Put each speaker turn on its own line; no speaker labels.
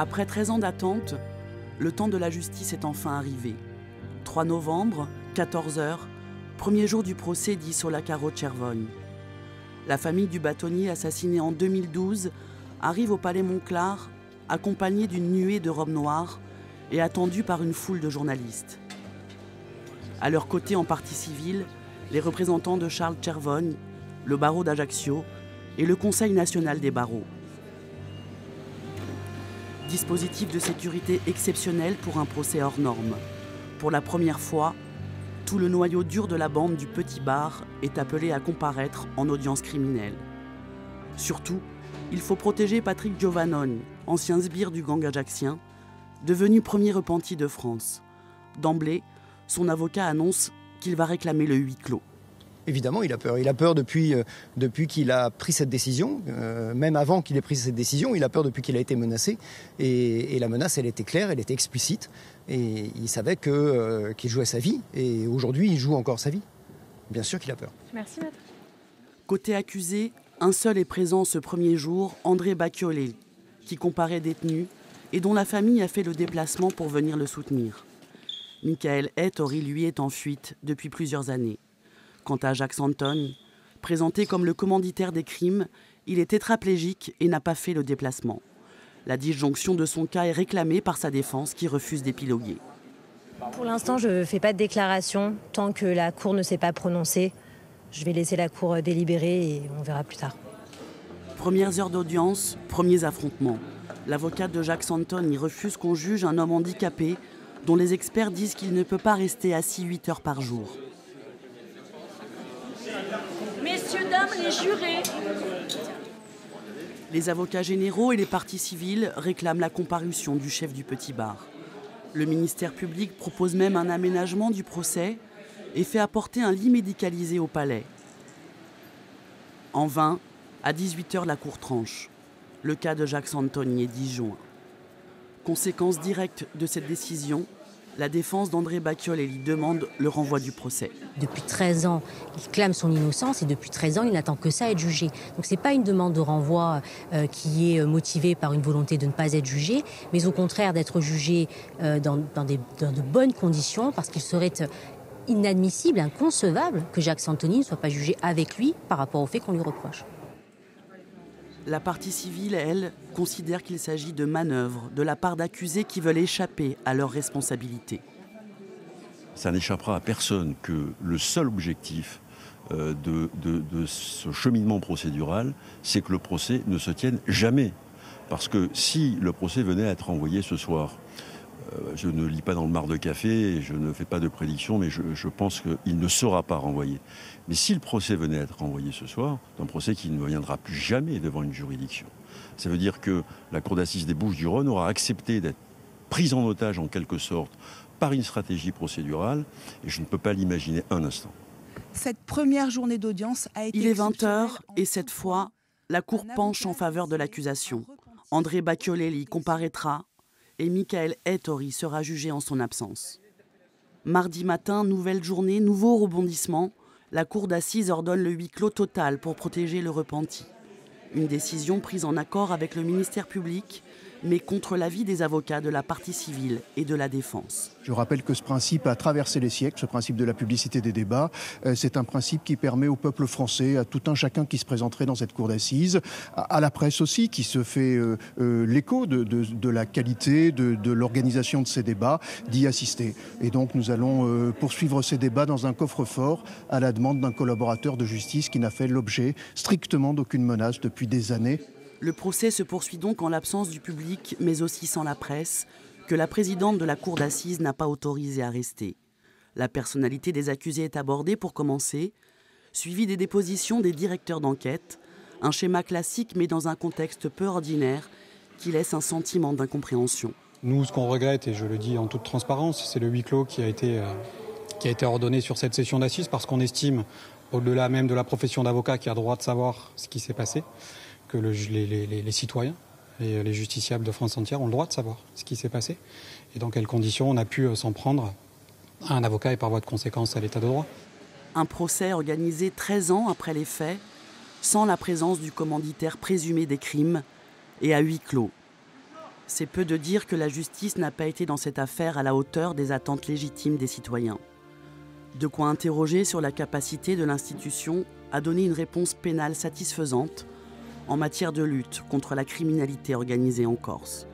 Après 13 ans d'attente, le temps de la justice est enfin arrivé. 3 novembre, 14h, premier jour du procès dit Sola Caro-Cervogne. La famille du bâtonnier assassiné en 2012 arrive au palais Montclar, accompagnée d'une nuée de robes noires et attendue par une foule de journalistes. À leur côté, en partie civile, les représentants de Charles Cervogne, le barreau d'Ajaccio et le Conseil national des barreaux. Dispositif de sécurité exceptionnel pour un procès hors norme. Pour la première fois, tout le noyau dur de la bande du Petit Bar est appelé à comparaître en audience criminelle. Surtout, il faut protéger Patrick Giovannone, ancien sbire du gang ajaccien, devenu premier repenti de France. D'emblée, son avocat annonce qu'il va réclamer le huis clos.
Évidemment, il a peur. Il a peur depuis qu'il a pris cette décision. Même avant qu'il ait pris cette décision, il a peur depuis qu'il a été menacé. Et la menace, elle était claire, elle était explicite. Et il savait qu'il jouait sa vie. Et aujourd'hui, il joue encore sa vie. Bien sûr qu'il a peur.
Merci, maître.
Côté accusé, un seul est présent ce premier jour, André Bacchiolelli, qui comparaît détenu et dont la famille a fait le déplacement pour venir le soutenir. Michael Ettori, lui, est en fuite depuis plusieurs années. Quant à Jacques Santone, présenté comme le commanditaire des crimes, il est tétraplégique et n'a pas fait le déplacement. La disjonction de son cas est réclamée par sa défense qui refuse d'épiloguer.
Pour l'instant, je ne fais pas de déclaration tant que la Cour ne s'est pas prononcée. Je vais laisser la Cour délibérer et on verra plus tard.
Premières heures d'audience, premiers affrontements. L'avocat de Jacques Santone y refuse qu'on juge un homme handicapé dont les experts disent qu'il ne peut pas rester assis 8 heures par jour.
Messieurs, dames, les jurés.
Les avocats généraux et les parties civiles réclament la comparution du chef du Petit Bar. Le ministère public propose même un aménagement du procès et fait apporter un lit médicalisé au palais. En vain, à 18h, la cour tranche. Le cas de Jacques Santone est disjoint. Conséquence directe de cette décision, la défense d'André Bacchiolelli demande le renvoi du procès.
Depuis 13 ans, il clame son innocence et depuis 13 ans, il n'attend que ça, être jugé. Donc ce n'est pas une demande de renvoi qui est motivée par une volonté de ne pas être jugé, mais au contraire d'être jugé dans de bonnes conditions, parce qu'il serait inadmissible, inconcevable que Jacques Santone ne soit pas jugé avec lui par rapport au fait qu'on lui reproche.
La partie civile, elle, considère qu'il s'agit de manœuvres de la part d'accusés qui veulent échapper à leurs responsabilités.
Ça n'échappera à personne que le seul objectif de ce cheminement procédural, c'est que le procès ne se tienne jamais. Parce que si le procès venait à être renvoyé ce soir, je ne lis pas dans le marc de café et je ne fais pas de prédiction, mais je pense qu'il ne sera pas renvoyé. Mais si le procès venait à être renvoyé ce soir, c'est un procès qui ne viendra plus jamais devant une juridiction. Ça veut dire que la Cour d'assises des Bouches-du-Rhône aura accepté d'être prise en otage en quelque sorte par une stratégie procédurale et je ne peux pas l'imaginer un instant.
Cette première journée d'audience a été...
Il est 20h et cette fois, la Cour penche en faveur de l'accusation. André Bacchiolelli comparaîtra et Michael Ettori sera jugé en son absence. Mardi matin, nouvelle journée, nouveau rebondissement. La cour d'assises ordonne le huis clos total pour protéger le repenti. Une décision prise en accord avec le ministère public, mais contre l'avis des avocats de la partie civile et de la défense.
Je rappelle que ce principe a traversé les siècles, ce principe de la publicité des débats. C'est un principe qui permet au peuple français, à tout un chacun qui se présenterait dans cette cour d'assises, à la presse aussi, qui se fait l'écho de la qualité, de l'organisation de ces débats, d'y assister. Et donc nous allons poursuivre ces débats dans un coffre-fort à la demande d'un collaborateur de justice qui n'a fait l'objet strictement d'aucune menace depuis des années.
Le procès se poursuit donc en l'absence du public, mais aussi sans la presse, que la présidente de la cour d'assises n'a pas autorisé à rester. La personnalité des accusés est abordée pour commencer, suivie des dépositions des directeurs d'enquête, un schéma classique mais dans un contexte peu ordinaire qui laisse un sentiment d'incompréhension.
Nous, ce qu'on regrette, et je le dis en toute transparence, c'est le huis clos qui a été ordonné sur cette session d'assises parce qu'on estime, au-delà même de la profession d'avocat qui a droit de savoir ce qui s'est passé, que les citoyens et les justiciables de France entière ont le droit de savoir ce qui s'est passé et dans quelles conditions on a pu s'en prendre à un avocat et par voie de conséquence à l'état de droit.
Un procès organisé 13 ans après les faits, sans la présence du commanditaire présumé des crimes et à huis clos. C'est peu de dire que la justice n'a pas été dans cette affaire à la hauteur des attentes légitimes des citoyens. De quoi interroger sur la capacité de l'institution à donner une réponse pénale satisfaisante en matière de lutte contre la criminalité organisée en Corse.